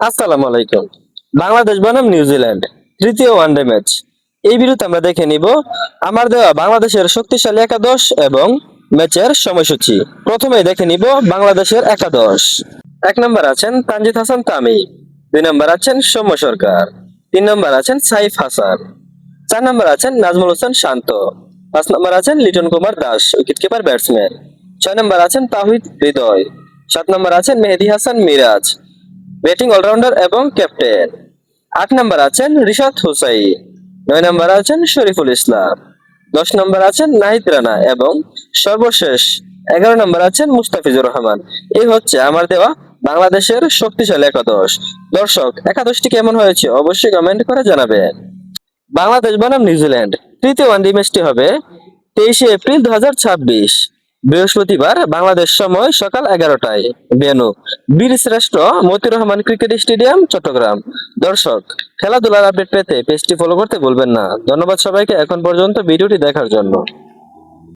আসসালামু আলাইকুম। বাংলাদেশ বনাম নিউজিল্যান্ড তৃতীয় ওয়ানডে ম্যাচ। এই ভিডিওতে আমরা দেখে নিব আমার দেওয়া বাংলাদেশের শক্তিশালী একাদশ এবং ম্যাচের সময়সূচি। প্রথমেই দেখে নিব বাংলাদেশের একাদশ। 1 নম্বর আছেন তানজিদ হাসান তামিম, 2 নম্বর আছেন সৌম্য সরকার, 3 নম্বর আছেন সাইফ হাসান, 4 নম্বর আছেন নাজমুল হোসেন শান্ত, 5 নম্বর আছেন লিটন কুমার দাস উইকেটকিপার ব্যাটসম্যান, 6 নম্বর আছেন তাহিদ হৃদয়, 7 নম্বর আছেন মেহেদী হাসান মিরাজ ব্যাটিং অলরাউন্ডার এবং ক্যাপ্টেন, 8 নম্বর আছেন রিশাদ হুসাইন, 9 নম্বর আছেন শরীফুল ইসলাম, 10 নম্বর আছেন নাহিদ রানা এবং সর্বশেষ 11 নম্বর আছেন মুস্তাফিজুর রহমান। এই হচ্ছে আমার দেওয়া বাংলাদেশের শক্তিশালী একাদশ। দর্শক, একাদশটি কেমন হয়েছে অবশ্যই কমেন্ট করে জানাবেন। বাংলাদেশ বনাম নিউজিল্যান্ড তৃতীয় ওয়ানডে ম্যাচটি হবে 23শে এপ্রিল 2026, বৃহস্পতিবার বাংলাদেশ সময় সকাল 11টায়। ভেন্যু বীর শ্রেষ্ঠ মতিউর রহমান ক্রিকেট স্টেডিয়াম, চট্টগ্রাম। দর্শক, খেলাধুলার আপডেট পেতে পেজটি ফলো করতে ভুলবেন না। ধন্যবাদ সবাইকে এখন পর্যন্ত ভিডিওটি দেখার জন্য।